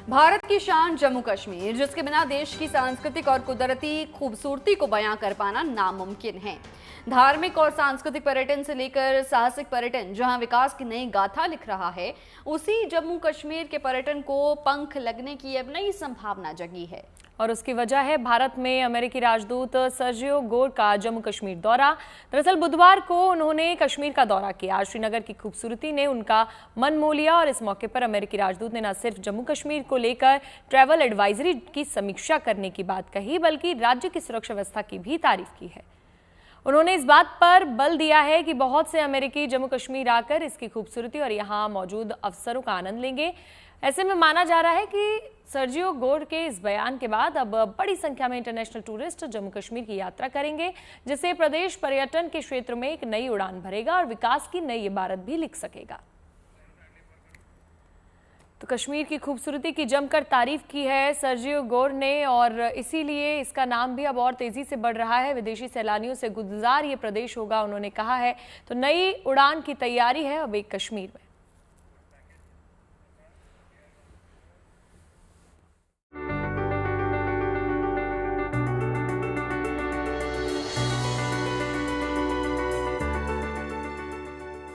भारत की शान जम्मू कश्मीर, जिसके बिना देश की सांस्कृतिक और कुदरती खूबसूरती को बयां कर पाना नामुमकिन है। धार्मिक और सांस्कृतिक पर्यटन से लेकर साहसिक पर्यटन जहां विकास की नई गाथा लिख रहा है, उसी जम्मू कश्मीर के पर्यटन को पंख लगने की अब नई संभावना जगी है। और उसकी वजह है भारत में अमेरिकी राजदूत सर्जियो गोर का जम्मू कश्मीर दौरा। दरअसल बुधवार को उन्होंने कश्मीर का दौरा किया। श्रीनगर की खूबसूरती ने उनका मन मोह लिया और इस मौके पर अमेरिकी राजदूत ने न सिर्फ जम्मू कश्मीर को लेकर ट्रैवल एडवाइजरी की समीक्षा करने की बात कही, बल्कि राज्य की सुरक्षा व्यवस्था की भी तारीफ की है। उन्होंने इस बात पर बल दिया है कि बहुत से अमेरिकी जम्मू कश्मीर आकर इसकी खूबसूरती और यहाँ मौजूद अवसरों का आनंद लेंगे। ऐसे में माना जा रहा है कि सर्जियो गोर के इस बयान के बाद अब बड़ी संख्या में इंटरनेशनल टूरिस्ट जम्मू कश्मीर की यात्रा करेंगे, जिससे प्रदेश पर्यटन के क्षेत्र में एक नई उड़ान भरेगा और विकास की नई इबारत भी लिख सकेगा। तो कश्मीर की खूबसूरती की जमकर तारीफ की है सर्जियो गोर ने और इसीलिए इसका नाम भी अब और तेजी से बढ़ रहा है। विदेशी सैलानियों से गुलजार ये प्रदेश होगा, उन्होंने कहा है। तो नई उड़ान की तैयारी है अब एक कश्मीर में।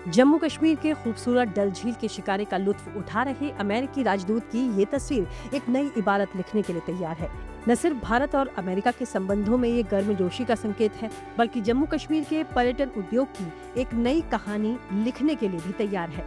जम्मू कश्मीर के खूबसूरत डल झील के शिकारे का लुत्फ उठा रहे अमेरिकी राजदूत की ये तस्वीर एक नई इबारत लिखने के लिए तैयार है। न सिर्फ भारत और अमेरिका के संबंधों में ये गर्मजोशी का संकेत है, बल्कि जम्मू कश्मीर के पर्यटन उद्योग की एक नई कहानी लिखने के लिए भी तैयार है।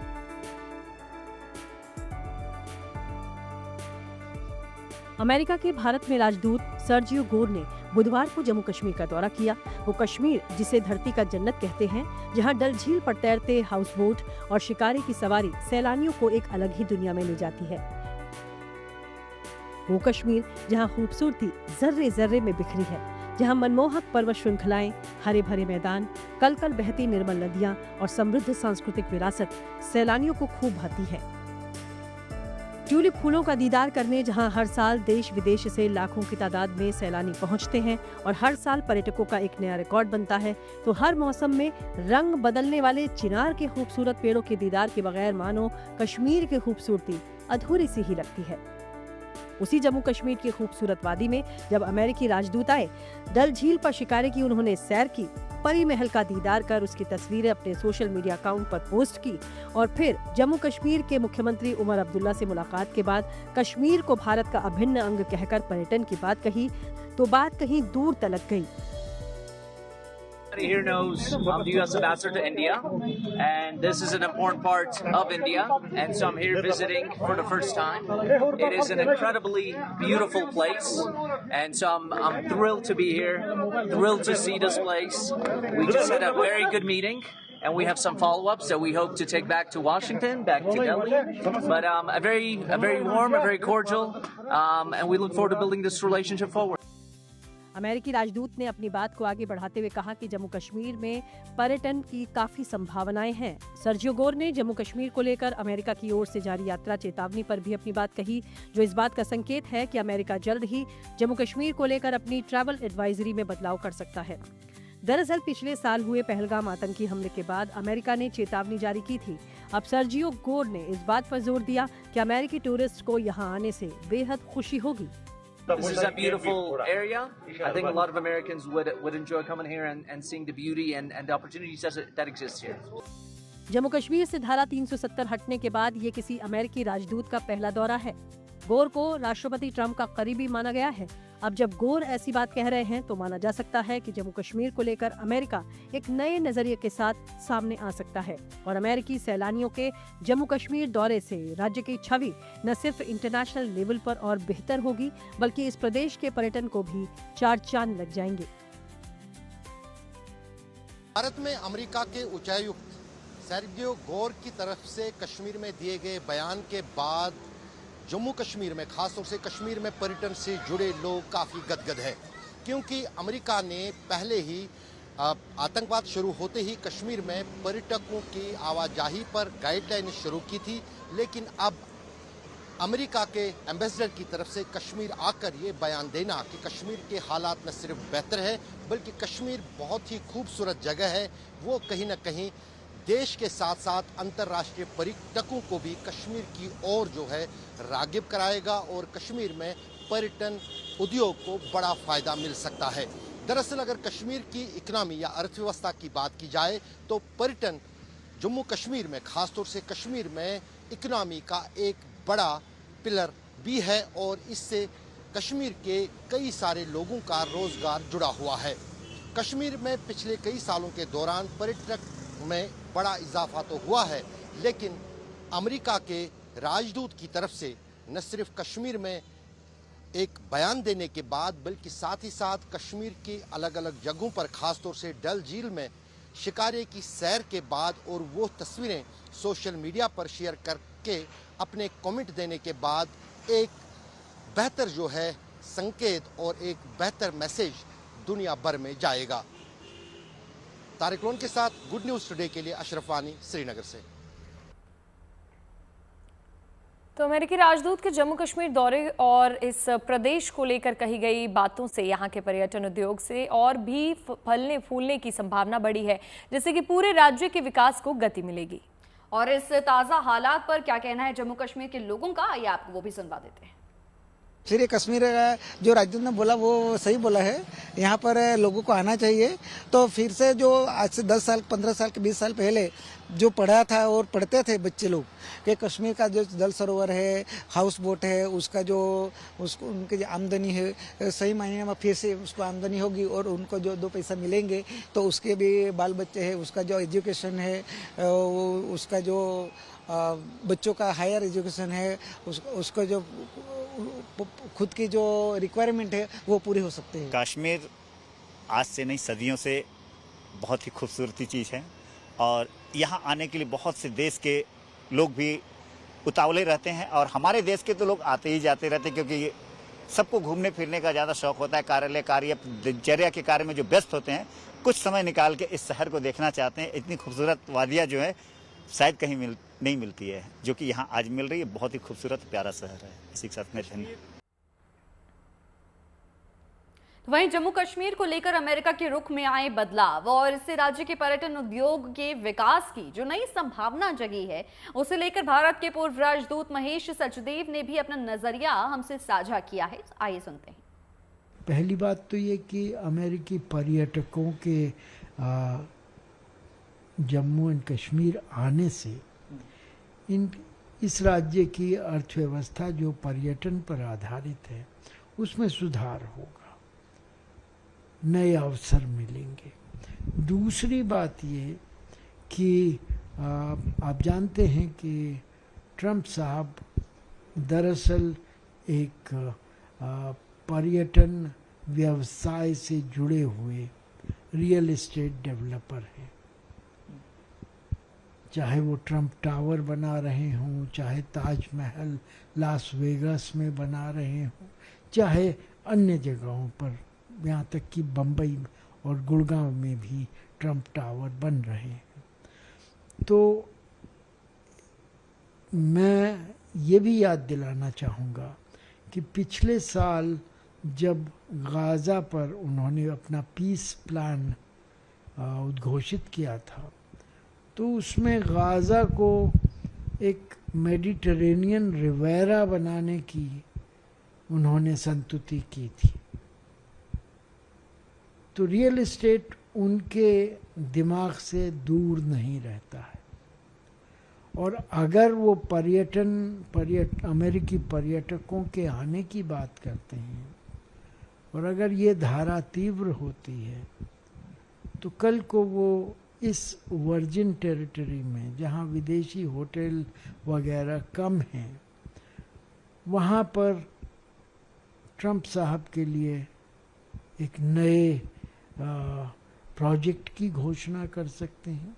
अमेरिका के भारत में राजदूत सर्जियो गोर ने बुधवार को जम्मू कश्मीर का दौरा किया। वो कश्मीर, जिसे धरती का जन्नत कहते हैं, जहां डल झील पर तैरते हाउस बोट और शिकारे की सवारी सैलानियों को एक अलग ही दुनिया में ले जाती है। वो कश्मीर जहां खूबसूरती जर्रे जर्रे में बिखरी है, जहां मनमोहक पर्वत श्रृंखलाएं, हरे भरे मैदान, कल कल बहती निर्मल नदियां और समृद्ध सांस्कृतिक विरासत सैलानियों को खूब भाती है। ट्यूलिप फूलों का दीदार करने जहां हर साल देश विदेश से लाखों की तादाद में सैलानी पहुंचते हैं और हर साल पर्यटकों का एक नया रिकॉर्ड बनता है, तो हर मौसम में रंग बदलने वाले चिनार के खूबसूरत पेड़ों के दीदार के बगैर मानो कश्मीर की खूबसूरती अधूरी सी ही लगती है। उसी जम्मू कश्मीर की खूबसूरत वादी में जब अमेरिकी राजदूत आए, डल झील पर शिकारे की उन्होंने सैर की, परी महल का दीदार कर उसकी तस्वीरें अपने सोशल मीडिया अकाउंट पर पोस्ट की और फिर जम्मू कश्मीर के मुख्यमंत्री उमर अब्दुल्ला से मुलाकात के बाद कश्मीर को भारत का अभिन्न अंग कहकर पर्यटन की बात कही, तो बात कहीं दूर तलक गई। Here knows I'm the U.S. ambassador to India, and this is an important part of India, and so I'm here visiting for the first time. It is an incredibly beautiful place, and so I'm thrilled to be here, thrilled to see this place. We just had a very good meeting, and we have some follow-ups that we hope to take back to Washington, back to Delhi. But a very warm, a very cordial, and we look forward to building this relationship forward. अमेरिकी राजदूत ने अपनी बात को आगे बढ़ाते हुए कहा कि जम्मू कश्मीर में पर्यटन की काफी संभावनाएं हैं। सर्जियो गोर ने जम्मू कश्मीर को लेकर अमेरिका की ओर से जारी यात्रा चेतावनी पर भी अपनी बात कही, जो इस बात का संकेत है कि अमेरिका जल्द ही जम्मू कश्मीर को लेकर अपनी ट्रैवल एडवाइजरी में बदलाव कर सकता है। दरअसल पिछले साल हुए पहलगाम आतंकी हमले के बाद अमेरिका ने चेतावनी जारी की थी। अब सर्जियो गोर ने इस बात पर जोर दिया कि अमेरिकी टूरिस्ट को यहाँ आने से बेहद खुशी होगी। This is a beautiful area. I think a lot of Americans would enjoy coming here and seeing the beauty and the opportunities that exist here. Jammu Kashmir से धारा 370 हटने के बाद ये किसी अमेरिकी राजदूत का पहला दौरा है। गोर को राष्ट्रपति ट्रंप का करीबी माना गया है। अब जब गोर ऐसी बात कह रहे हैं, तो माना जा सकता है कि जम्मू कश्मीर को लेकर अमेरिका एक नए नजरिए के साथ सामने आ सकता है और अमेरिकी सैलानियों के जम्मू कश्मीर दौरे से राज्य की छवि न सिर्फ इंटरनेशनल लेवल पर और बेहतर होगी, बल्कि इस प्रदेश के पर्यटन को भी चार चांद लग जाएंगे। भारत में अमेरिका के उच्चायुक्त सर्जियो गोर की तरफ से कश्मीर में दिए गए बयान के बाद जम्मू कश्मीर में, खासतौर से कश्मीर में पर्यटन से जुड़े लोग काफ़ी गदगद है, क्योंकि अमेरिका ने पहले ही आतंकवाद शुरू होते ही कश्मीर में पर्यटकों की आवाजाही पर गाइडलाइन शुरू की थी। लेकिन अब अमेरिका के एम्बेसडर की तरफ से कश्मीर आकर ये बयान देना कि कश्मीर के हालात न सिर्फ बेहतर है, बल्कि कश्मीर बहुत ही खूबसूरत जगह है, वो कहीं ना कहीं देश के साथ साथ अंतर्राष्ट्रीय पर्यटकों को भी कश्मीर की ओर जो है रागिब कराएगा और कश्मीर में पर्यटन उद्योग को बड़ा फायदा मिल सकता है। दरअसल अगर कश्मीर की इकोनॉमी या अर्थव्यवस्था की बात की जाए तो पर्यटन जम्मू कश्मीर में, खासतौर से कश्मीर में इकोनॉमी का एक बड़ा पिलर भी है और इससे कश्मीर के कई सारे लोगों का रोजगार जुड़ा हुआ है। कश्मीर में पिछले कई सालों के दौरान पर्यटक में बड़ा इजाफा तो हुआ है, लेकिन अमेरिका के राजदूत की तरफ से न सिर्फ कश्मीर में एक बयान देने के बाद बल्कि साथ ही साथ कश्मीर की अलग अलग जगहों पर, खासतौर से डल झील में शिकारे की सैर के बाद और वो तस्वीरें सोशल मीडिया पर शेयर करके अपने कमेंट देने के बाद एक बेहतर जो है संकेत और एक बेहतर मैसेज दुनिया भर में जाएगा। तारिक लोन के साथ गुड न्यूज टुडे के लिए अशरफ वानी, श्रीनगर से। तो अमेरिकी राजदूत के जम्मू कश्मीर दौरे और इस प्रदेश को लेकर कही गई बातों से यहाँ के पर्यटन उद्योग से और भी फलने फूलने की संभावना बढ़ी है, जिससे कि पूरे राज्य के विकास को गति मिलेगी। और इस ताज़ा हालात पर क्या कहना है जम्मू कश्मीर के लोगों का, आइए आपको वो भी सुनवा देते हैं। फिर ये कश्मीर जो राजदूत ने बोला वो सही बोला है, यहाँ पर लोगों को आना चाहिए। तो फिर से जो आज से 10 साल 15 साल 20 साल पहले जो पढ़ा था और पढ़ते थे बच्चे लोग कि कश्मीर का जो जल सरोवर है, हाउस बोट है, उसका जो उसको उनकी जो आमदनी है सही मायने में फिर से उसको आमदनी होगी और उनको जो 2 पैसा मिलेंगे तो उसके भी बाल बच्चे हैं, उसका जो एजुकेशन है, उसका जो बच्चों का हायर एजुकेशन है, उसको जो खुद की जो रिक्वायरमेंट है वो पूरी हो सकती है। कश्मीर आज से नहीं सदियों से बहुत ही खूबसूरती चीज़ है और यहाँ आने के लिए बहुत से देश के लोग भी उतावले रहते हैं और हमारे देश के तो लोग आते ही जाते रहते हैं, क्योंकि सबको घूमने फिरने का ज़्यादा शौक होता है। कार्यालय कार्य दिनचर्या के कार्य में जो व्यस्त होते हैं, कुछ समय निकाल के इस शहर को देखना चाहते हैं। इतनी खूबसूरत वादियाँ जो है शायद कहीं नहीं मिलती है, जो कि यहाँ आज मिल रही है। बहुत ही खूबसूरत प्यारा शहर है। इसी के साथ में वहीं जम्मू कश्मीर को लेकर अमेरिका के रुख में आए बदलाव और इससे राज्य के पर्यटन उद्योग के विकास की जो नई संभावना जगी है, उसे लेकर भारत के पूर्व राजदूत महेश सचदेव ने भी अपना नजरिया हमसे साझा किया है। आइए सुनते हैं। पहली बात तो ये कि अमेरिकी पर्यटकों के जम्मू एंड कश्मीर आने से इस राज्य की अर्थव्यवस्था जो पर्यटन पर आधारित है उसमें सुधार होगा, नए अवसर मिलेंगे। दूसरी बात ये कि आप जानते हैं कि ट्रंप साहब दरअसल एक पर्यटन व्यवसाय से जुड़े हुए रियल एस्टेट डेवलपर हैं। चाहे वो ट्रंप टावर बना रहे हों, चाहे ताजमहल लास वेगास में बना रहे हों, चाहे अन्य जगहों पर, यहाँ तक कि बम्बई और गुड़गांव में भी ट्रंप टावर बन रहे हैं। तो मैं ये भी याद दिलाना चाहूँगा कि पिछले साल जब गाज़ा पर उन्होंने अपना पीस प्लान उद्घोषित किया था, तो उसमें गाज़ा को एक मेडिटेरेनियन रिवेरा बनाने की उन्होंने संतुति की थी। तो रियल एस्टेट उनके दिमाग से दूर नहीं रहता है और अगर वो अमेरिकी पर्यटकों के आने की बात करते हैं और अगर ये धारा तीव्र होती है तो कल को वो इस वर्जिन टेरिटरी में जहाँ विदेशी होटल वगैरह कम हैं, वहाँ पर ट्रंप साहब के लिए एक नए प्रोजेक्ट की घोषणा कर सकते हैं।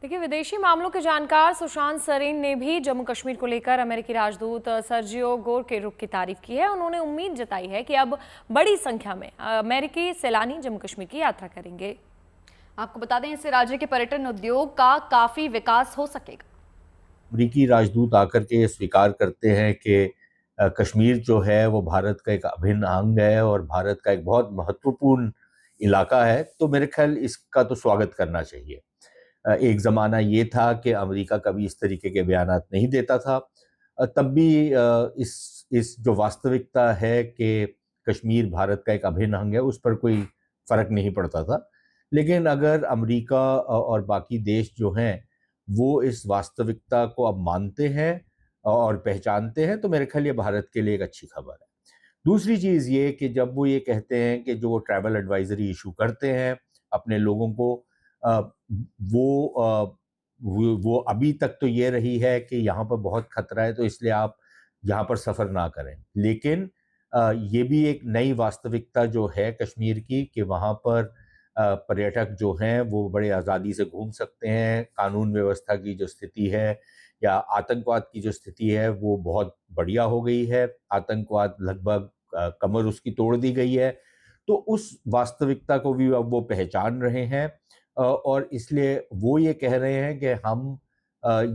देखिए, विदेशी मामलों के जानकार सुशांत सरीन ने भी जम्मू कश्मीर को लेकर अमेरिकी राजदूत सर्जियो गोर के रुख की तारीफ की है। उन्होंने उम्मीद जताई है कि अब बड़ी संख्या में अमेरिकी सैलानी जम्मू कश्मीर की यात्रा करेंगे। आपको बता दें, इससे राज्य के पर्यटन उद्योग का काफी विकास हो सकेगा। अमेरिकी राजदूत आकर के स्वीकार करते हैं कि कश्मीर जो है वो भारत का एक अभिन्न अंग है और भारत का एक बहुत महत्वपूर्ण इलाका है, तो मेरे ख्याल इसका तो स्वागत करना चाहिए। एक ज़माना ये था कि अमेरिका कभी इस तरीके के बयानात नहीं देता था। तब भी इस जो वास्तविकता है कि कश्मीर भारत का एक अभिन्न अंग है, उस पर कोई फ़र्क नहीं पड़ता था। लेकिन अगर अमेरिका और बाकी देश जो हैं, वो इस वास्तविकता को अब मानते हैं और पहचानते हैं, तो मेरे ख्याल ये भारत के लिए एक अच्छी खबर है। दूसरी चीज़ ये कि जब वो ये कहते हैं कि जो ट्रैवल एडवाइज़री इशू करते हैं अपने लोगों को, अ, वो अभी तक तो ये रही है कि यहाँ पर बहुत खतरा है, तो इसलिए आप यहाँ पर सफ़र ना करें। लेकिन ये भी एक नई वास्तविकता जो है कश्मीर की कि वहाँ पर पर्यटक जो हैं वो बड़े आज़ादी से घूम सकते हैं। कानून व्यवस्था की जो स्थिति है या आतंकवाद की जो स्थिति है वो बहुत बढ़िया हो गई है। आतंकवाद लगभग कमर उसकी तोड़ दी गई है। तो उस वास्तविकता को भी अब वो पहचान रहे हैं और इसलिए वो ये कह रहे हैं कि हम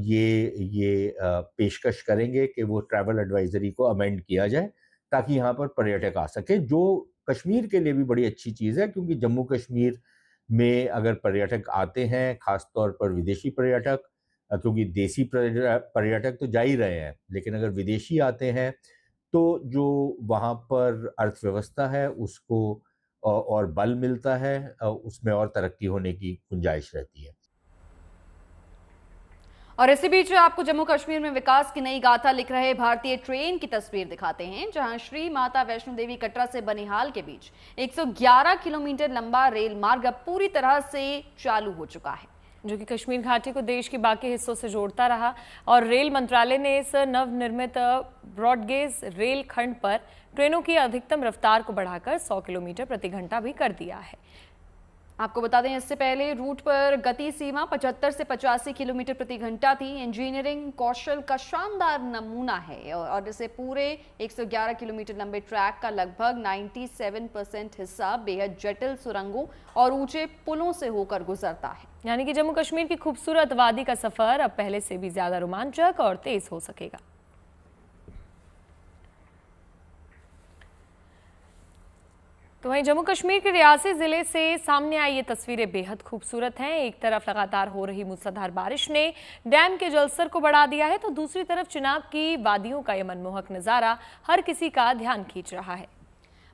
ये पेशकश करेंगे कि वो ट्रैवल एडवाइज़री को अमेंड किया जाए ताकि यहाँ पर पर्यटक आ सकें, जो कश्मीर के लिए भी बड़ी अच्छी चीज़ है, क्योंकि जम्मू कश्मीर में अगर पर्यटक आते हैं, ख़ास तौर पर विदेशी पर्यटक, क्योंकि देसी पर्यटक तो जा ही रहे हैं, लेकिन अगर विदेशी आते हैं तो जो वहाँ पर अर्थव्यवस्था है उसको और बल मिलता है, उसमें और तरक्की होने की गुंजाइश रहती है। और इसी बीच आपको जम्मू कश्मीर में विकास की नई गाथा लिख रहे भारतीय ट्रेन की तस्वीर दिखाते हैं, जहां श्री माता वैष्णो देवी कटरा से बनिहाल के बीच 111 किलोमीटर लंबा रेल मार्ग अब पूरी तरह से चालू हो चुका है, जो कि कश्मीर घाटी को देश के बाकी हिस्सों से जोड़ता रहा। और रेल मंत्रालय ने इस नवनिर्मित ब्रॉडगेज रेल खंड पर ट्रेनों की अधिकतम रफ्तार को बढ़ाकर 100 किलोमीटर प्रति घंटा भी कर दिया है। आपको बता दें, इससे पहले रूट पर गति सीमा 75 से 85 किलोमीटर प्रति घंटा थी। इंजीनियरिंग कौशल का शानदार नमूना है और इसे पूरे 111 किलोमीटर लंबे ट्रैक का लगभग 97% हिस्सा बेहद जटिल सुरंगों और ऊंचे पुलों से होकर गुजरता है। यानी कि जम्मू कश्मीर की खूबसूरत वादी का सफर अब पहले से भी ज्यादा रोमांचक और तेज हो सकेगा। तो वहीं जम्मू कश्मीर के रियासी जिले से सामने आई ये तस्वीरें बेहद खूबसूरत हैं। एक तरफ लगातार हो रही मूसलाधार बारिश ने डैम के जलस्तर को बढ़ा दिया है, तो दूसरी तरफ चिनाब की वादियों का यह मनमोहक नज़ारा हर किसी का ध्यान खींच रहा है।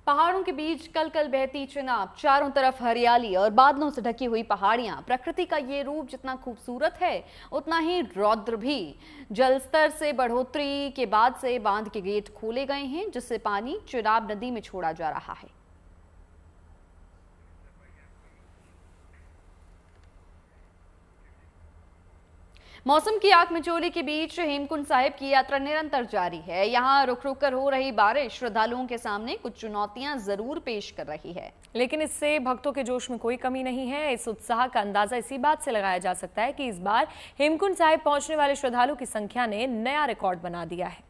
पहाड़ों के बीच कल कल बहती चिनाब, चारों तरफ हरियाली और बादलों से ढकी हुई पहाड़ियां, प्रकृति का ये रूप जितना खूबसूरत है उतना ही रौद्र भी। जलस्तर से बढ़ोतरी के बाद से बांध के गेट खोले गए हैं, जिससे पानी चिनाब नदी में छोड़ा जा रहा है। मौसम की आगमिचोली के बीच हेमकुंड साहिब की यात्रा निरंतर जारी है। यहाँ रुक रुक कर हो रही बारिश श्रद्धालुओं के सामने कुछ चुनौतियां जरूर पेश कर रही है, लेकिन इससे भक्तों के जोश में कोई कमी नहीं है। इस उत्साह का अंदाजा इसी बात से लगाया जा सकता है कि इस बार हेमकुंड साहिब पहुंचने वाले श्रद्धालुओं की संख्या ने नया रिकॉर्ड बना दिया है।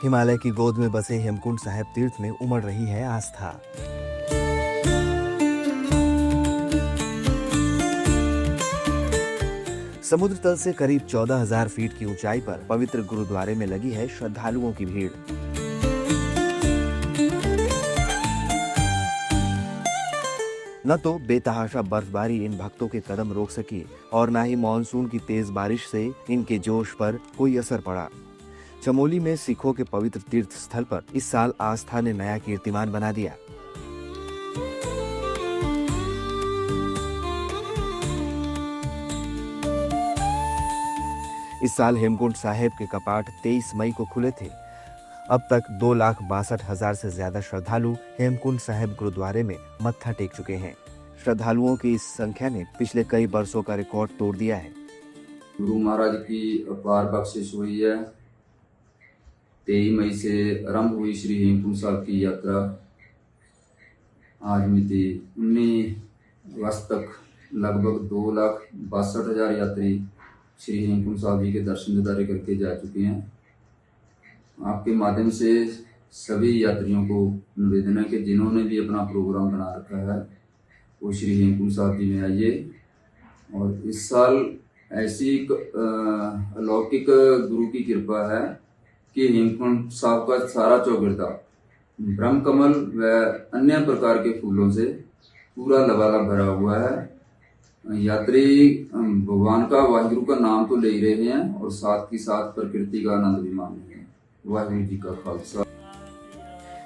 हिमालय की गोद में बसे हेमकुंड साहिब तीर्थ में उमड़ रही है आस्था। समुद्र तल से करीब 14,000 फीट की ऊंचाई पर पवित्र गुरुद्वारे में लगी है श्रद्धालुओं की भीड़। न तो बेतहाशा बर्फबारी इन भक्तों के कदम रोक सकी और न ही मानसून की तेज बारिश से इनके जोश पर कोई असर पड़ा। चमोली में सिखों के पवित्र तीर्थ स्थल पर इस साल आस्था ने नया कीर्तिमान बना दिया। इस साल हेमकुंड साहिब के कपाट 23 मई को खुले थे। अब तक 2,62,000 से ज्यादा श्रद्धालु हेमकुंड साहिब गुरुद्वारे में मत्था टेक चुके हैं। श्रद्धालुओं की इस संख्या ने पिछले कई वर्षों का रिकॉर्ड तोड़ दिया है। गुरु महाराज की अपार बख्शिश हुई है। 23 मई से आरंभ हुई श्री हेमकुंड साहिब की यात्रा आज मिति 19 अगस्त तक लगभग 2,62,000 यात्री श्री हेमकुंड साहिब जी के दर्शन दीदारे करके जा चुके हैं। आपके माध्यम से सभी यात्रियों को निवेदन है कि जिन्होंने भी अपना प्रोग्राम बना रखा है वो श्री हेमकुंड साहिब जी में आइए और इस साल ऐसी अलौकिक गुरु की कृपा है कि हेमकुंड साहब का सारा चौगिरदा ब्रह्म कमल व अन्य प्रकार के फूलों से पूरा लबालब भरा हुआ है। यात्री भगवान का वाहिगुरु का नाम तो ले ही रहे हैं और साथ ही साथ प्रकृति का आनंद भी मान रहे हैं। वाहिगुरु जी का खालसा।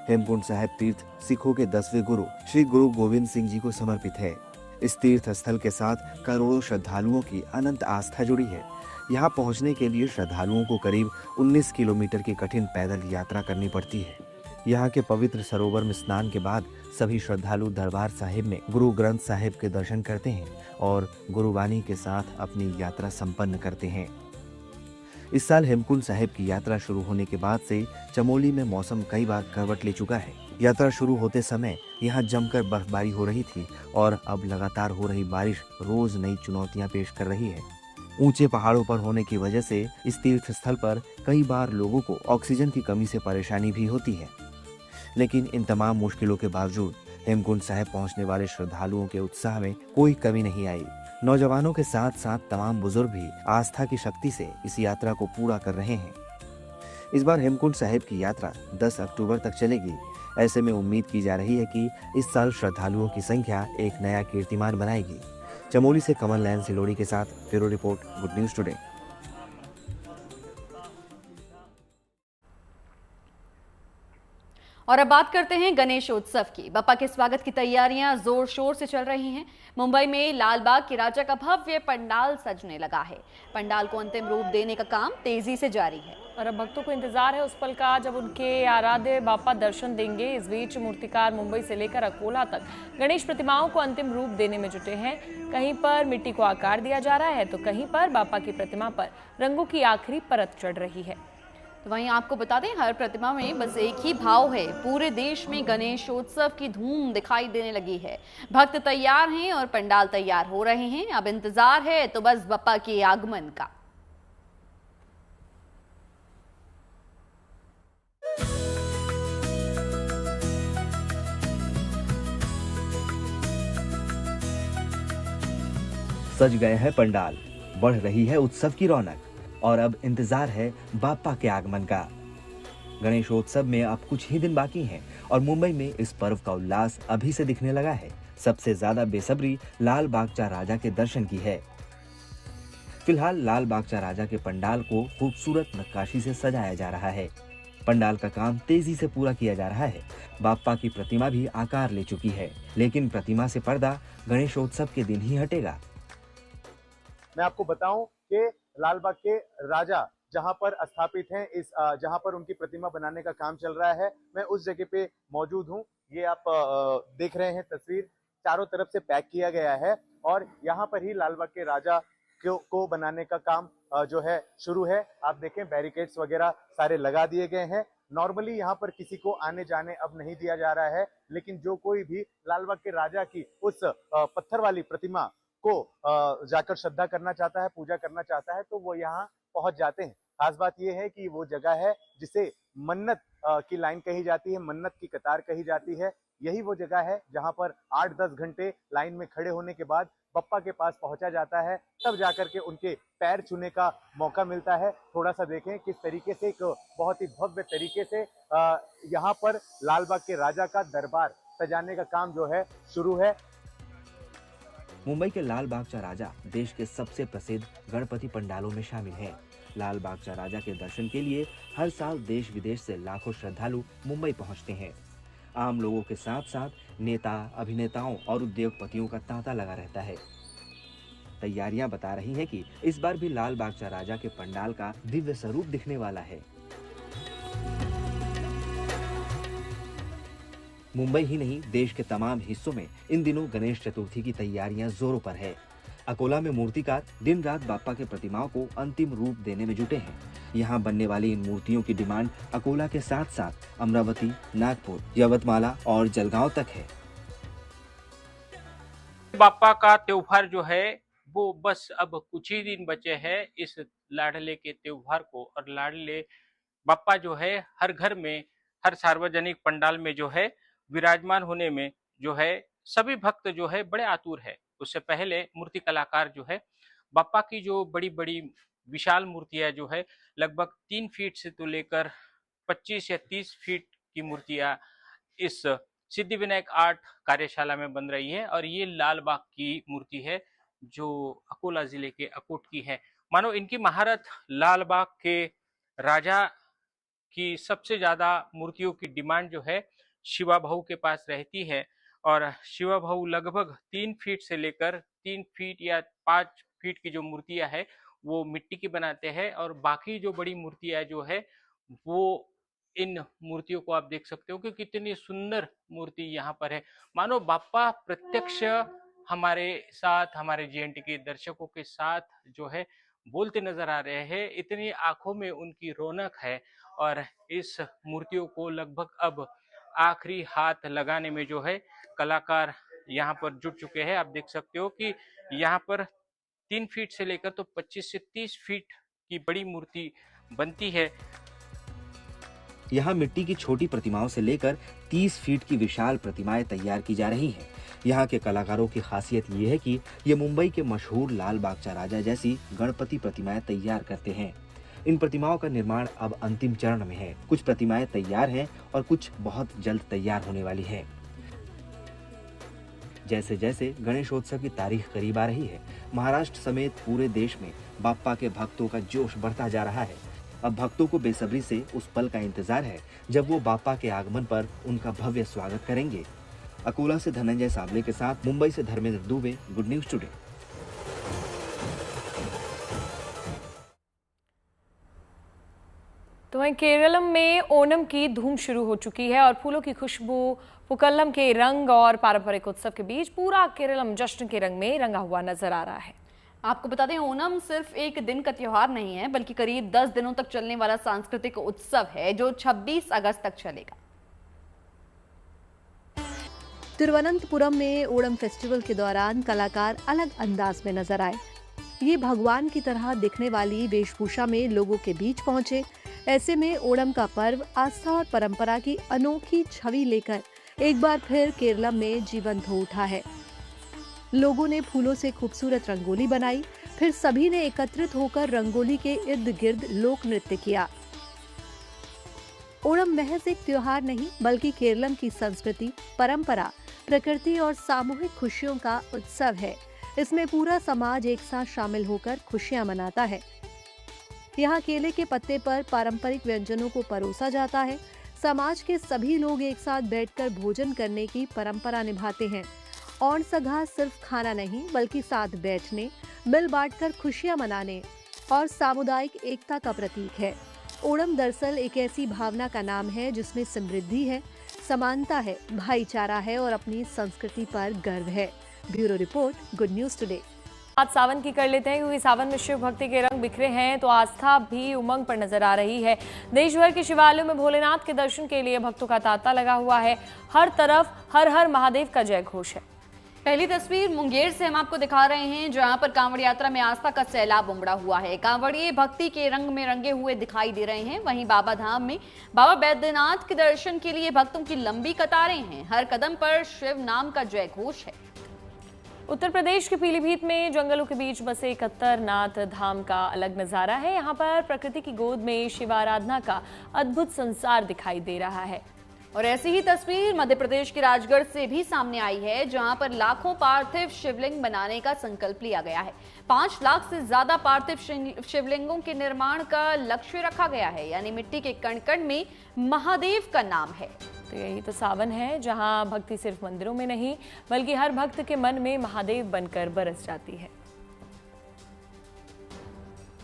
हेमकुंड साहिब तीर्थ सिखों के 10वें गुरु श्री गुरु गोविंद सिंह जी को समर्पित है। इस तीर्थ स्थल के साथ करोड़ों श्रद्धालुओं की अनंत आस्था जुड़ी है। यहाँ पहुँचने के लिए श्रद्धालुओं को करीब 19 किलोमीटर की कठिन पैदल यात्रा करनी पड़ती है। यहाँ के पवित्र सरोवर में स्नान के बाद सभी श्रद्धालु दरबार साहिब में गुरु ग्रंथ साहिब के दर्शन करते हैं और गुरुवाणी के साथ अपनी यात्रा संपन्न करते हैं। इस साल हेमकुंड साहिब की यात्रा शुरू होने के बाद से चमोली में मौसम कई बार करवट ले चुका है। यात्रा शुरू होते समय यहाँ जमकर बर्फबारी हो रही थी और अब लगातार हो रही बारिश रोज नई चुनौतियाँ पेश कर रही है। ऊंचे पहाड़ों पर होने की वजह से इस तीर्थ स्थल पर कई बार लोगों को ऑक्सीजन की कमी से परेशानी भी होती है, लेकिन इन तमाम मुश्किलों के बावजूद हेमकुंड साहिब पहुंचने वाले श्रद्धालुओं के उत्साह में कोई कमी नहीं आई। नौजवानों के साथ साथ तमाम बुजुर्ग भी आस्था की शक्ति से इस यात्रा को पूरा कर रहे हैं। इस बार हेमकुंड साहिब की यात्रा 10 अक्टूबर तक चलेगी। ऐसे में उम्मीद की जा रही है कि इस साल श्रद्धालुओं की संख्या एक नया कीर्तिमान बनाएगी। चमोली से कमल नयन सिलोड़ी के साथ bureau report, good news today. और अब बात करते हैं गणेशोत्सव की। बप्पा के स्वागत की तैयारियां जोर शोर से चल रही हैं। मुंबई में लालबाग के राजा का भव्य पंडाल सजने लगा है। पंडाल को अंतिम रूप देने का काम तेजी से जारी है और अब भक्तों को इंतजार है उस पल का जब उनके आराध्य बाप्पा दर्शन देंगे। इस बीच मूर्तिकार मुंबई से लेकर अकोला तक गणेश प्रतिमाओं को अंतिम रूप देने में जुटे हैं। कहीं पर मिट्टी को आकार दिया जा रहा है तो कहीं पर बाप्पा की प्रतिमा पर रंगों की आखिरी परत चढ़ रही है। तो वहीं आपको बता दें, हर प्रतिमा में बस एक ही भाव है। पूरे देश में गणेशोत्सव की धूम दिखाई देने लगी है। भक्त तैयार हैं और पंडाल तैयार हो रहे हैं। अब इंतजार है तो बस बप्पा के आगमन का। सज गए हैं पंडाल, बढ़ रही है उत्सव की रौनक और अब इंतजार है बाप्पा के आगमन का। गणेशोत्सव में अब कुछ ही दिन बाकी हैं और मुंबई में इस पर्व का उल्लास अभी से दिखने लगा है। सबसे ज्यादा बेसब्री लाल बागचा राजा के दर्शन की है। फिलहाल लाल बागचा राजा के पंडाल को खूबसूरत नक्काशी से सजाया जा रहा है। पंडाल का काम तेजी से पूरा किया जा रहा है। बाप्पा की प्रतिमा भी आकार ले चुकी है, लेकिन प्रतिमा से पर्दा गणेशोत्सव के दिन ही हटेगा। मैं आपको बताऊं कि लालबाग के राजा जहां पर स्थापित हैं, इस जहां पर उनकी प्रतिमा बनाने का काम चल रहा है, मैं उस जगह पे मौजूद हूं। ये आप देख रहे हैं तस्वीर, चारों तरफ से पैक किया गया है और यहां पर ही लालबाग के राजा को बनाने का काम जो है शुरू है। आप देखें, बैरिकेड्स वगैरह सारे लगा दिए गए हैं। नॉर्मली यहाँ पर किसी को आने जाने अब नहीं दिया जा रहा है, लेकिन जो कोई भी लालबाग के राजा की उस पत्थर वाली प्रतिमा को जाकर श्रद्धा करना चाहता है, पूजा करना चाहता है, तो वो यहाँ पहुंच जाते हैं। खास बात यह है कि वो जगह है जिसे मन्नत की लाइन कही जाती है, मन्नत की कतार कही जाती है। यही वो जगह है जहां पर 8-10 घंटे लाइन में खड़े होने के बाद बप्पा के पास पहुंचा जाता है, तब जाकर के उनके पैर छूने का मौका मिलता है। थोड़ा सा देखें किस तरीके से, एक बहुत ही भव्य तरीके से यहाँ पर लालबाग के राजा का दरबार सजाने का काम जो है शुरू है। मुंबई के लाल बागचा राजा देश के सबसे प्रसिद्ध गणपति पंडालों में शामिल है। लाल बागचा राजा के दर्शन के लिए हर साल देश विदेश से लाखों श्रद्धालु मुंबई पहुंचते हैं। आम लोगों के साथ साथ नेता, अभिनेताओं और उद्योगपतियों का तांता लगा रहता है। तैयारियां बता रही हैं कि इस बार भी लाल बागचा राजा के पंडाल का दिव्य स्वरूप दिखने वाला है। मुंबई ही नहीं, देश के तमाम हिस्सों में इन दिनों गणेश चतुर्थी की तैयारियां जोरों पर है। अकोला में मूर्तिकार दिन रात बाप्पा के प्रतिमाओं को अंतिम रूप देने में जुटे हैं। यहाँ बनने वाली इन मूर्तियों की डिमांड अकोला के साथ साथ अमरावती, नागपुर, यवतमाला और जलगांव तक है। बाप्पा का त्योहार जो है वो बस अब कुछ ही दिन बचे हैं इस लाडले के त्योहार को, और लाडले बाप्पा जो है हर घर में, हर सार्वजनिक पंडाल में जो है विराजमान होने में जो है सभी भक्त जो है बड़े आतुर है। उससे पहले मूर्ति कलाकार जो है बापा की जो बड़ी बड़ी विशाल मूर्तियां जो है लगभग 3 फीट से तो लेकर 25 या 30 फीट की मूर्तियां इस सिद्धिविनायक आर्ट कार्यशाला में बन रही है। और ये लाल बाग की मूर्ति है जो अकोला जिले के अकोट की है। मानो इनकी महारत लाल बाग के राजा की सबसे ज्यादा मूर्तियों की डिमांड जो है शिवा भाऊ के पास रहती है। और शिवा भाऊ लगभग 3 फीट से लेकर 3 फीट या 5 फीट की जो मूर्तियां है वो मिट्टी की बनाते हैं। और बाकी जो बड़ी मूर्तियां जो है वो इन मूर्तियों को आप देख सकते हो कि कितनी सुंदर मूर्ति यहाँ पर है। मानो बापा प्रत्यक्ष हमारे साथ, हमारे जेएनटी के दर्शकों के साथ जो है बोलते नजर आ रहे हैं। इतनी आंखों में उनकी रौनक है। और इस मूर्तियों को लगभग अब आखिरी हाथ लगाने में जो है कलाकार यहाँ पर जुट चुके हैं। आप देख सकते हो कि यहाँ पर 3 फीट से लेकर तो 25 से 30 फीट की बड़ी मूर्ति बनती है। यहाँ मिट्टी की छोटी प्रतिमाओं से लेकर 30 फीट की विशाल प्रतिमाएं तैयार की जा रही हैं। यहाँ के कलाकारों की खासियत ये है कि ये मुंबई के मशहूर लाल बागचा राजा जैसी गणपति प्रतिमाएं तैयार करते हैं। इन प्रतिमाओं का निर्माण अब अंतिम चरण में है। कुछ प्रतिमाएं तैयार हैं और कुछ बहुत जल्द तैयार होने वाली है। जैसे जैसे गणेशोत्सव की तारीख करीब आ रही है, महाराष्ट्र समेत पूरे देश में बाप्पा के भक्तों का जोश बढ़ता जा रहा है। अब भक्तों को बेसब्री से उस पल का इंतजार है जब वो बाप्पा के आगमन पर उनका भव्य स्वागत करेंगे। अकोला से धनंजय साबले के साथ मुंबई से Dharmendra Dubey, good news today. तो वहीं केरलम में ओणम की धूम शुरू हो चुकी है और फूलों की खुशबू, पुक्कलम के रंग और पारंपरिक उत्सव के बीच पूरा केरलम जश्न के रंग में रंगा हुआ नजर आ रहा है। आपको बता दें, ओणम सिर्फ एक दिन का त्योहार नहीं है बल्कि करीब 10 दिनों तक चलने वाला सांस्कृतिक उत्सव है जो 26 अगस्त तक चलेगा। तिरुवनंतपुरम में ओणम फेस्टिवल के दौरान कलाकार अलग अंदाज में नजर आए। ये भगवान की तरह दिखने वाली वेशभूषा में लोगों के बीच पहुंचे। ऐसे में ओणम का पर्व आस्था और परंपरा की अनोखी छवि लेकर एक बार फिर केरलम में जीवंत हो उठा है। लोगों ने फूलों से खूबसूरत रंगोली बनाई, फिर सभी ने एकत्रित होकर रंगोली के इर्द गिर्द लोक नृत्य किया। ओणम महज एक त्योहार नहीं बल्कि केरलम की संस्कृति, परंपरा, प्रकृति और सामूहिक खुशियों का उत्सव है। इसमें पूरा समाज एक साथ शामिल होकर खुशियां मनाता है। यहाँ केले के पत्ते पर पारंपरिक व्यंजनों को परोसा जाता है। समाज के सभी लोग एक साथ बैठकर भोजन करने की परंपरा निभाते हैं। ओण सघा सिर्फ खाना नहीं बल्कि साथ बैठने, मिल बांटकर खुशियां मनाने और सामुदायिक एकता का प्रतीक है। ओणम दरअसल एक ऐसी भावना का नाम है जिसमें समृद्धि है, समानता है, भाईचारा है और अपनी संस्कृति पर गर्व है। Bureau report, good news today. आज सावन की कर लेते हैं क्योंकि सावन में शिव भक्ति के रंग बिखरे हैं तो आस्था भी उमंग पर नजर आ रही है। देश भर के शिवालयों में भोलेनाथ के दर्शन के लिए भक्तों का तांता लगा हुआ है। हर तरफ हर हर महादेव का जय घोष है। पहली तस्वीर मुंगेर से हम आपको दिखा रहे हैं जहां पर कांवड़ यात्रा में आस्था का सैलाब उमड़ा हुआ है। कांवड़िए भक्ति के रंग में रंगे हुए दिखाई दे रहे हैं। वहीं बाबा धाम में बाबा बैद्यनाथ के दर्शन के लिए भक्तों की लंबी कतारें हैं। हर कदम पर शिव नाम का जय घोष है। उत्तर प्रदेश के पीलीभीत में जंगलों के बीच बसे कत्तरनाथ धाम का अलग नजारा है। यहाँ पर प्रकृति की गोद में शिव आराधना का अद्भुत संसार दिखाई दे रहा है। और ऐसी ही तस्वीर मध्य प्रदेश के राजगढ़ से भी सामने आई है जहां पर लाखों पार्थिव शिवलिंग बनाने का संकल्प लिया गया है। 5 लाख से ज्यादा पार्थिव शिवलिंगों के निर्माण का लक्ष्य रखा गया है। यानी मिट्टी के कण कण में महादेव का नाम है। तो यही तो सावन है जहां भक्ति सिर्फ मंदिरों में नहीं बल्कि हर भक्त के मन में महादेव बनकर बरस जाती है।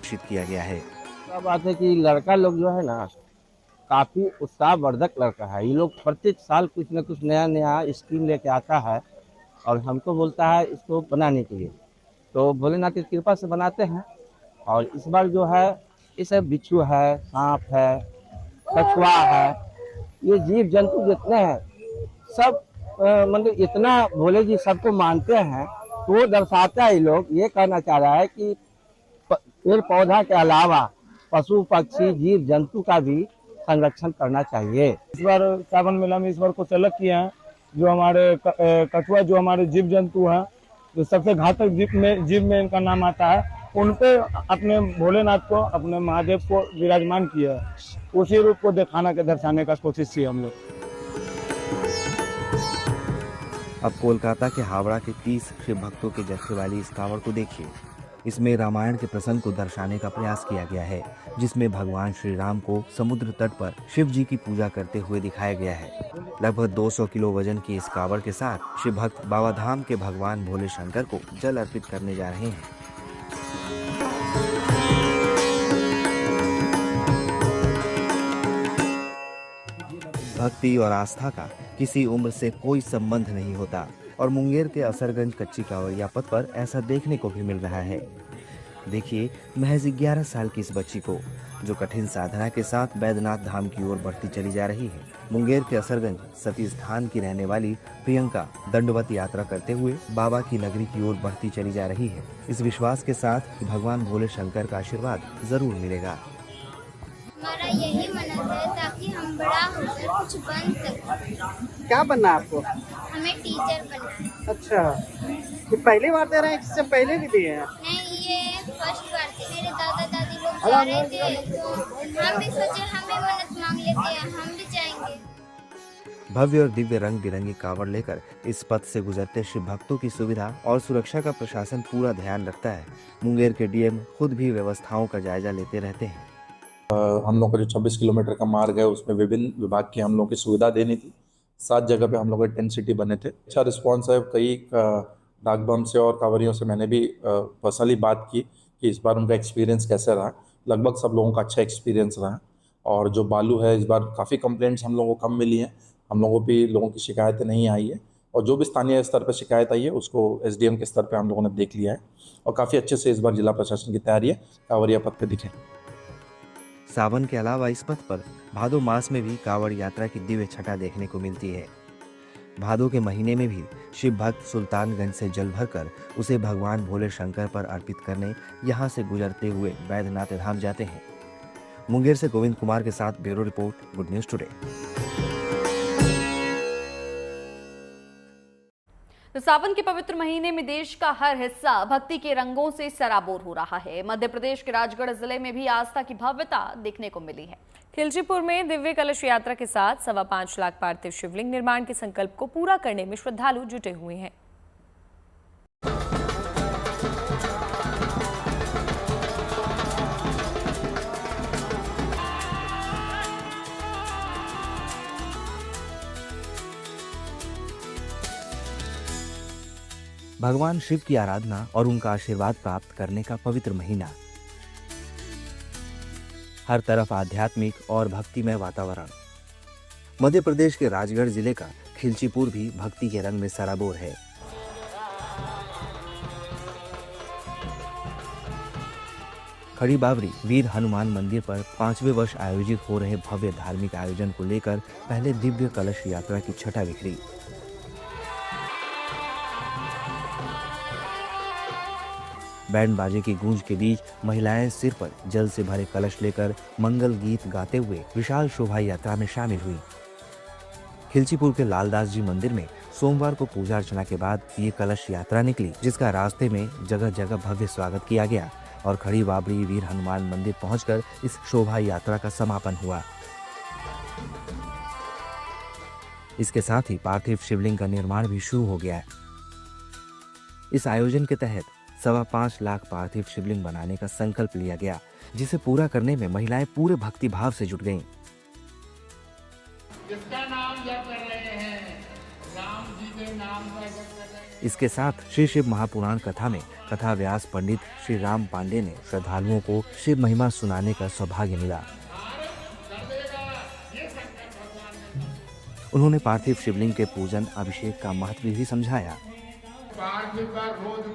किया गया है। बात है कि लड़का लोग जो है ना काफी उत्साहवर्धक लड़का है। ये लोग प्रत्येक साल कुछ न कुछ नया नया स्कीम लेके आता है और हमको बोलता है इसको बनाने के लिए। तो भोलेनाथ की कृपा से बनाते हैं। और इस बार जो है ये सब बिच्छू है, सांप है, कछुआ है, ये जीव जंतु जितने हैं सब मतलब इतना भोले जी सबको मानते हैं। तो वो दर्शाता है, लोग ये कहना चाह रहा है कि पेड़ पौधा के अलावा पशु पक्षी जीव जंतु का भी संरक्षण करना चाहिए। इस बार सावन मेला में इस बार कुछ अलग किए हैं जो हमारे कछुआ, जो हमारे जीव जंतु हैं, जो सबसे घातक जीव में इनका नाम आता है, उन पे अपने भोलेनाथ को, अपने महादेव को विराजमान किया है। उसी रूप को दर्शाने का कोशिश की हम लोग। अब कोलकाता के हावड़ा के 30 शिव भक्तों के जत्थे वाली इस कावड़ को देखिए। इसमें रामायण के प्रसंग को दर्शाने का प्रयास किया गया है, जिसमें भगवान श्री राम को समुद्र तट पर शिव जी की पूजा करते हुए दिखाया गया है। लगभग 200 किलो वजन की इस कावड़ के साथ शिव भक्त बाबा धाम के भगवान भोले शंकर को जल अर्पित करने जा रहे हैं। भक्ति और आस्था का किसी उम्र से कोई संबंध नहीं होता और मुंगेर के असरगंज कच्ची कांवड़िया पथ पर ऐसा देखने को भी मिल रहा है। देखिए महज 11 साल की इस बच्ची को, जो कठिन साधना के साथ बैद्यनाथ धाम की ओर बढ़ती चली जा रही है। मुंगेर के असरगंज सती स्थान की रहने वाली प्रियंका दंडवत यात्रा करते हुए बाबा की नगरी की ओर बढ़ती चली जा रही है, इस विश्वास के साथ कि भगवान भोले शंकर का आशीर्वाद जरूर मिलेगा। हमारा यही मन्नत है ताकि हम बड़ा होकर कुछ बन सकें। क्या बनना है आपको? हमें टीचर बनना है। अच्छा, ये पहली बार दे रहे हैं, इससे पहले भी दिए हैं? नहीं, ये फर्स्ट बार थे। मेरे दादा दादी लोग जा रहे थे तो हम भी सोचे हम भी मन्नत मांग लेते हैं, हम भी जाएंगे। भव्य और दिव्य रंग बिरंगी कावड़ लेकर इस पथ से गुजरते शिव भक्तों की सुविधा और सुरक्षा का प्रशासन पूरा ध्यान रखता है। मुंगेर के डीएम खुद भी व्यवस्थाओं का जायजा लेते रहते हैं। हम लोग का जो 26 किलोमीटर का मार्ग है, उसमें विभिन्न विभाग की हम लोग की सुविधा देनी थी। 7 जगह पे हम लोग टेंट सिटी बने थे। अच्छा रिस्पॉन्स है। कई डाक बम से और कांवरियों से मैंने भी पर्सनली बात की कि इस बार उनका एक्सपीरियंस कैसे रहा। लगभग सब लोगों का अच्छा एक्सपीरियंस रहा। और जो बालू है, इस बार काफ़ी कंप्लेंट्स हम लोगों को कम मिली हैं। हम लोगों को भी लोगों की शिकायतें नहीं आई है और जो भी स्थानीय स्तर पर शिकायत आई है उसको SDM के स्तर पर हम लोगों ने देख लिया है और काफ़ी अच्छे से इस बार जिला प्रशासन की तैयारी है कांवरिया पथ पे दिखे। सावन के अलावा इस पथ पर भादो मास में भी कावड़ यात्रा की दिव्य छटा देखने को मिलती है। भादो के महीने में भी शिव भक्त सुल्तानगंज से जल भरकर उसे भगवान भोले शंकर पर अर्पित करने यहाँ से गुजरते हुए बैद्यनाथ धाम जाते हैं। मुंगेर से गोविंद कुमार के साथ bureau report, good news today. तो सावन के पवित्र महीने में देश का हर हिस्सा भक्ति के रंगों से सराबोर हो रहा है। मध्य प्रदेश के राजगढ़ जिले में भी आस्था की भव्यता देखने को मिली है। खिलचीपुर में दिव्य कलश यात्रा के साथ 5.25 लाख पार्थिव शिवलिंग निर्माण के संकल्प को पूरा करने में श्रद्धालु जुटे हुए हैं। भगवान शिव की आराधना और उनका आशीर्वाद प्राप्त करने का पवित्र महीना। हर तरफ आध्यात्मिक और भक्तिमय वातावरण। मध्य प्रदेश के राजगढ़ जिले का खिलचीपुर भी भक्ति के रंग में सराबोर है। खड़ी बावरी वीर हनुमान मंदिर पर 5वें वर्ष आयोजित हो रहे भव्य धार्मिक आयोजन को लेकर पहले दिव्य कलश यात्रा की छटा बिखरी। बैंड बाजे की गूंज के बीच महिलाएं सिर पर जल से भरे कलश लेकर मंगल गीत गाते हुए विशाल शोभा यात्रा में शामिल हुई। खिलचीपुर के लालदास जी मंदिर में सोमवार को पूजा अर्चना के बाद ये कलश यात्रा निकली, जिसका रास्ते में जगह जगह भव्य स्वागत किया गया और खड़ी बाबरी वीर हनुमान मंदिर पहुंचकर इस शोभा यात्रा का समापन हुआ। इसके साथ ही पार्थिव शिवलिंग का निर्माण भी शुरू हो गया है। इस आयोजन के तहत 5.25 लाख पार्थिव शिवलिंग बनाने का संकल्प लिया गया, जिसे पूरा करने में महिलाएं पूरे भक्ति भाव से जुट गईं। किसका नाम जप कर रहे हैं? राम जी के नाम का जप कर रहे हैं। इसके साथ श्री शिव महापुराण कथा में कथा व्यास पंडित श्री राम पांडे ने श्रद्धालुओं को शिव महिमा सुनाने का सौभाग्य मिला। उन्होंने पार्थिव शिवलिंग के पूजन अभिषेक का महत्व भी समझाया। पार्थिव का रोज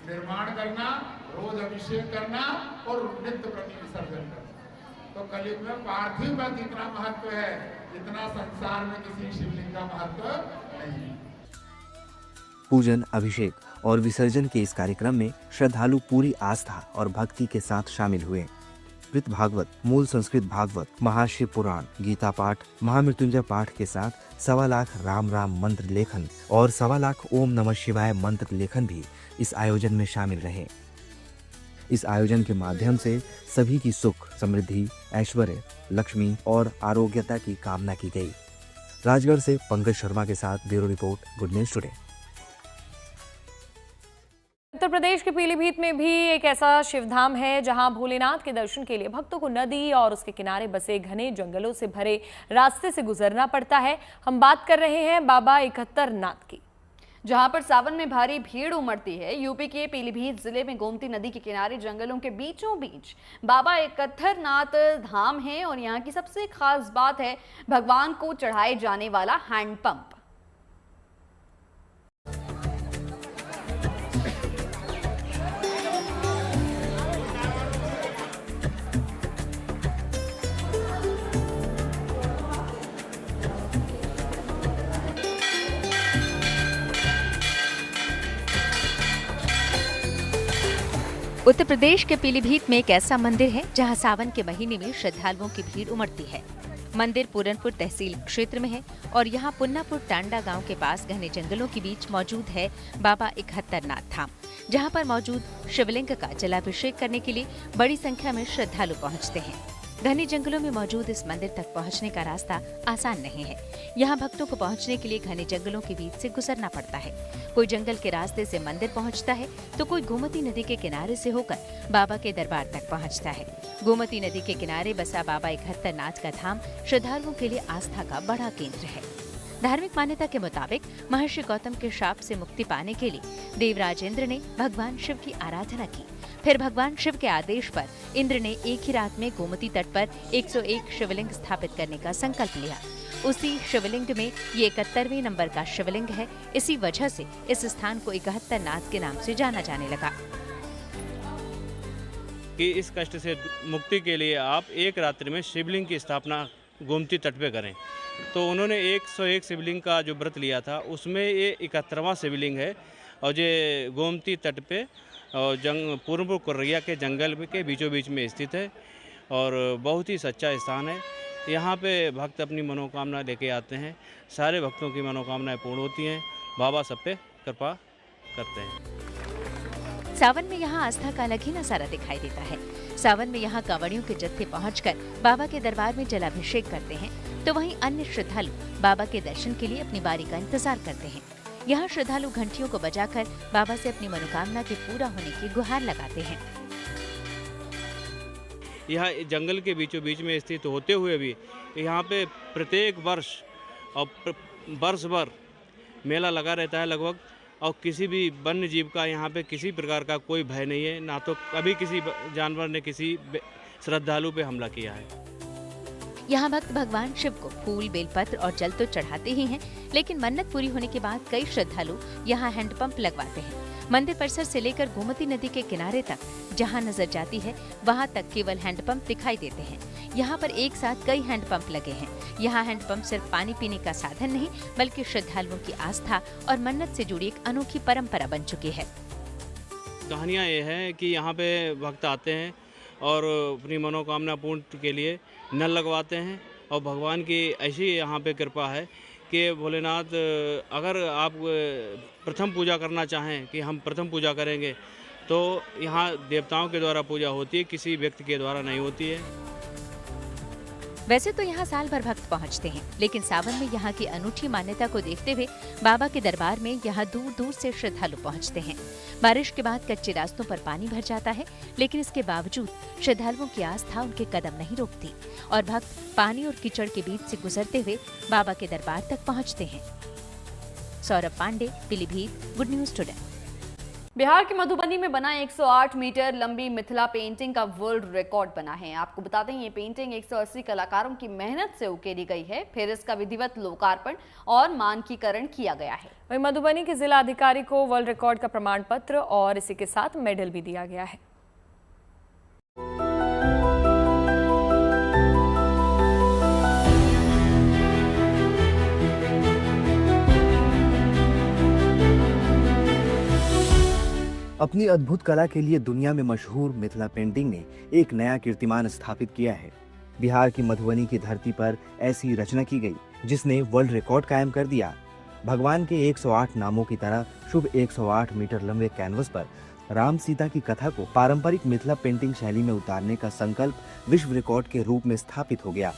निर्माण करना, रोज अभिषेक करना और नित्य प्रति विसर्जन करना। तो कलयुग में पार्थिव का जितना महत्व है, इतना संसार में किसी शिवलिंग का महत्व नहीं है। पूजन, अभिषेक और विसर्जन के इस कार्यक्रम में श्रद्धालु पूरी आस्था और भक्ति के साथ शामिल हुए। संस्कृत भागवत, मूल संस्कृत भागवत, महाशिव पुराण, गीता पाठ, महामृत्युंजय पाठ के साथ 1.25 लाख राम राम मंत्र लेखन और 1.25 लाख ओम नमः शिवाय मंत्र लेखन भी इस आयोजन में शामिल रहे। इस आयोजन के माध्यम से सभी की सुख, समृद्धि, ऐश्वर्य, लक्ष्मी और आरोग्यता की कामना की गई। राजगढ़ से पंकज शर्मा के साथ bureau report, good news today. Uttar Pradesh के पीलीभीत में भी एक ऐसा शिवधाम है जहां भोलेनाथ के दर्शन के लिए भक्तों को नदी और उसके किनारे बसे घने जंगलों से भरे रास्ते से गुजरना पड़ता है। हम बात कर रहे हैं बाबा 71 नाथ की, जहां पर सावन में भारी भीड़ उमड़ती है। यूपी के पीलीभीत जिले में गोमती नदी के किनारे जंगलों के बीचों बीच बाबा 71 नाथ धाम है और यहाँ की सबसे खास बात है भगवान को चढ़ाए जाने वाला हैंडपंप। उत्तर प्रदेश के पीलीभीत में एक ऐसा मंदिर है जहां सावन के महीने में श्रद्धालुओं की भीड़ उमड़ती है। मंदिर पूरनपुर तहसील क्षेत्र में है और यहां पुन्नापुर टांडा गांव के पास घने जंगलों के बीच मौजूद है बाबा 71 नाथ धाम, जहां पर मौजूद शिवलिंग का जलाभिषेक करने के लिए बड़ी संख्या में श्रद्धालु पहुंचते हैं। घने जंगलों में मौजूद इस मंदिर तक पहुंचने का रास्ता आसान नहीं है। यहाँ भक्तों को पहुंचने के लिए घने जंगलों के बीच से गुजरना पड़ता है। कोई जंगल के रास्ते से मंदिर पहुंचता है तो कोई गोमती नदी के किनारे से होकर बाबा के दरबार तक पहुंचता है। गोमती नदी के किनारे बसा बाबा 71 नाथ का धाम श्रद्धालुओं के लिए आस्था का बड़ा केंद्र है। धार्मिक मान्यता के मुताबिक महर्षि गौतम के शाप से मुक्ति पाने के लिए देवराज इंद्र ने भगवान शिव की आराधना की। फिर भगवान शिव के आदेश पर इंद्र ने एक ही रात में गोमती तट पर 101 शिवलिंग स्थापित करने का संकल्प लिया। उसी शिवलिंग में ये 71वें नंबर का शिवलिंग है। इसी वजह से इस स्थान को 71 नाथ के नाम से जाना जाने लगा। कि इस कष्ट से मुक्ति के लिए आप एक रात्रि में शिवलिंग की स्थापना गोमती तट पे करें। तो उन्होंने 101 शिवलिंग का जो व्रत लिया था उसमें ये 71वां शिवलिंग है और ये गोमती तट पे और पूर्णपुर कुर्रिया के जंगल के बीचों बीच में स्थित है और बहुत ही सच्चा स्थान है। यहाँ पे भक्त अपनी मनोकामना लेके आते हैं। सारे भक्तों की मनोकामनाएं पूर्ण होती हैं। बाबा सब पे कृपा करते हैं। सावन में यहाँ आस्था का अलग ही नजारा दिखाई देता है। सावन में यहाँ कांवड़ियों के जत्थे पहुंचकर बाबा के दरबार में जलाभिषेक करते हैं, तो वहीं अन्य श्रद्धालु बाबा के दर्शन के लिए अपनी बारी का इंतजार करते हैं। यहाँ श्रद्धालु घंटियों को बजाकर बाबा से अपनी मनोकामना के पूरा होने की गुहार लगाते हैं। यहाँ जंगल के बीचों बीच में स्थित होते हुए भी यहाँ पे प्रत्येक वर्ष और वर्ष भर मेला लगा रहता है लगभग, और किसी भी वन्य जीव का यहाँ पे किसी प्रकार का कोई भय नहीं है। ना तो कभी किसी जानवर ने किसी श्रद्धालु पे हमला किया है। यहाँ भक्त भगवान शिव को फूल, बेलपत्र और जल तो चढ़ाते ही हैं, लेकिन मन्नत पूरी होने के बाद कई श्रद्धालु यहाँ हैंडपंप लगवाते हैं। मंदिर परिसर से लेकर गोमती नदी के किनारे तक जहाँ नजर जाती है वहाँ तक केवल हैंडपंप दिखाई देते हैं। यहाँ पर एक साथ कई हैंडपंप लगे हैं। यहाँ हैंडपंप सिर्फ पानी पीने का साधन नहीं, बल्कि श्रद्धालुओं की आस्था और मन्नत से जुड़ी एक अनोखी परंपरा बन चुकी है। कहानियाँ ये है कि यहाँ पे भक्त आते हैं और अपनी मनोकामना पूर्ण के लिए नल लगवाते हैं और भगवान की ऐसी यहाँ पे कृपा है कि भोलेनाथ अगर आप प्रथम पूजा करना चाहें कि हम प्रथम पूजा करेंगे तो यहाँ देवताओं के द्वारा पूजा होती है, किसी व्यक्ति के द्वारा नहीं होती है। वैसे तो यहाँ साल भर भक्त पहुँचते हैं, लेकिन सावन में यहाँ की अनूठी मान्यता को देखते हुए बाबा के दरबार में यहाँ दूर दूर से श्रद्धालु पहुँचते हैं। बारिश के बाद कच्चे रास्तों पर पानी भर जाता है, लेकिन इसके बावजूद श्रद्धालुओं की आस्था उनके कदम नहीं रोकती और भक्त पानी और कीचड़ के बीच से गुजरते हुए बाबा के दरबार तक पहुँचते हैं। Saurabh Pandey, Pilibhit, good news today. Bihar के मधुबनी में बना 108 मीटर लंबी मिथिला पेंटिंग का वर्ल्ड रिकॉर्ड बना है। आपको बता दें ये पेंटिंग 180 कलाकारों की मेहनत से उकेरी गई है। फिर इसका विधिवत लोकार्पण और मानकीकरण किया गया है। वहीं मधुबनी के जिला अधिकारी को वर्ल्ड रिकॉर्ड का प्रमाण पत्र और इसी के साथ मेडल भी दिया गया है। अपनी अद्भुत कला के लिए दुनिया में मशहूर मिथिला पेंटिंग ने एक नया कीर्तिमान स्थापित किया है। बिहार की मधुबनी की धरती पर ऐसी रचना की गई जिसने वर्ल्ड रिकॉर्ड कायम कर दिया। भगवान के 108 नामों की तरह शुभ 108 मीटर लंबे कैनवस पर राम सीता की कथा को पारंपरिक मिथिला पेंटिंग शैली में उतारने का संकल्प विश्व रिकॉर्ड के रूप में स्थापित हो गया।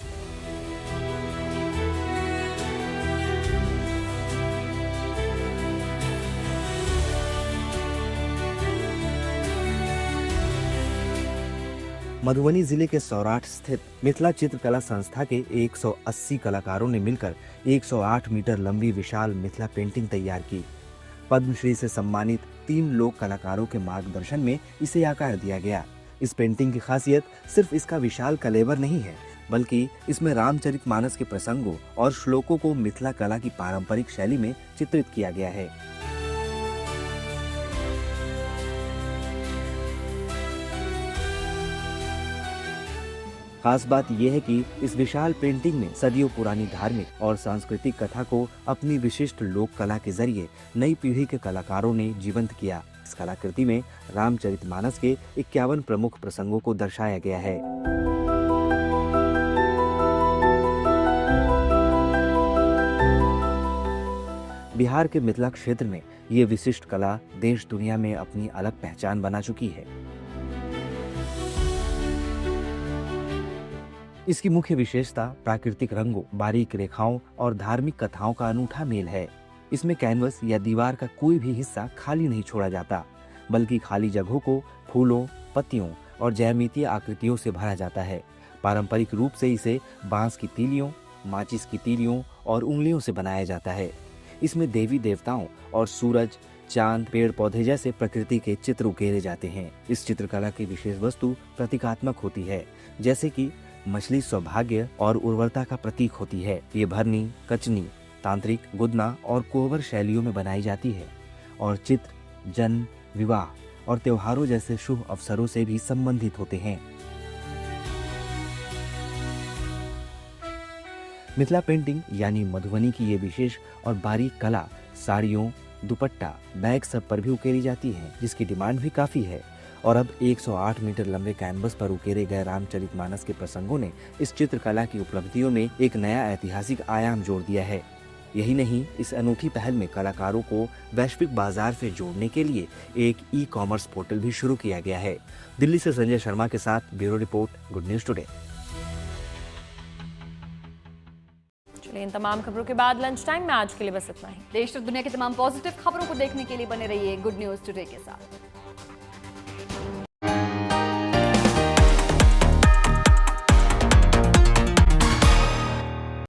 मधुबनी जिले के सौराठ स्थित मिथिला चित्रकला संस्था के 180 कलाकारों ने मिलकर 108 मीटर लंबी विशाल मिथिला पेंटिंग तैयार की। पद्मश्री से सम्मानित 3 लोक कलाकारों के मार्गदर्शन में इसे आकार दिया गया। इस पेंटिंग की खासियत सिर्फ इसका विशाल कलेवर नहीं है, बल्कि इसमें रामचरितमानस के प्रसंगों और श्लोकों को मिथिला कला की पारंपरिक शैली में चित्रित किया गया है। खास बात यह है कि इस विशाल पेंटिंग में सदियों पुरानी धार्मिक और सांस्कृतिक कथा को अपनी विशिष्ट लोक कला के जरिए नई पीढ़ी के कलाकारों ने जीवंत किया। इस कलाकृति में रामचरितमानस के 51 प्रमुख प्रसंगों को दर्शाया गया है। बिहार के मिथिला क्षेत्र में ये विशिष्ट कला देश दुनिया में अपनी अलग पहचान बना चुकी है। इसकी मुख्य विशेषता प्राकृतिक रंगों, बारीक रेखाओं और धार्मिक कथाओं का अनूठा मेल है। इसमें कैनवस या दीवार का कोई भी हिस्सा खाली नहीं छोड़ा जाता, बल्कि खाली जगहों को फूलों, पत्तियों और ज्यामितीय आकृतियों से भरा जाता है। पारंपरिक रूप से इसे बांस की तीलियों, माचिस की तीलियों और उंगलियों से बनाया जाता है। इसमें देवी देवताओं और सूरज, चांद, पेड़ पौधे जैसे प्रकृति के चित्र उकेरे जाते हैं। इस चित्रकला की विशेष वस्तु प्रतीकात्मक होती है, जैसे कि मछली सौभाग्य और उर्वरता का प्रतीक होती है। ये भरनी, कचनी, तांत्रिक, गुदना और कोवर शैलियों में बनाई जाती है और चित्र जन्म, विवाह और त्योहारों जैसे शुभ अवसरों से भी संबंधित होते हैं। मिथिला पेंटिंग यानी मधुबनी की ये विशेष और बारीक कला साड़ियों, दुपट्टा, बैग सब पर भी उकेरी जाती है, जिसकी डिमांड भी काफी है। और अब 108 मीटर लंबे कैनवस पर उकेरे गए रामचरितमानस के प्रसंगों ने इस चित्रकला की उपलब्धियों में एक नया ऐतिहासिक आयाम जोड़ दिया है। यही नहीं, इस अनूठी पहल में कलाकारों को वैश्विक बाजार से जोड़ने के लिए एक ई-कॉमर्स पोर्टल भी शुरू किया गया है। दिल्ली से संजय शर्मा के साथ bureau report, good news today. चलिए, इन तमाम खबरों के बाद लंच टाइम में आज के लिए बस इतना ही। देश और दुनिया की तमाम पॉजिटिव खबरों को देखने के लिए बने रहिए गुड न्यूज टुडे के साथ।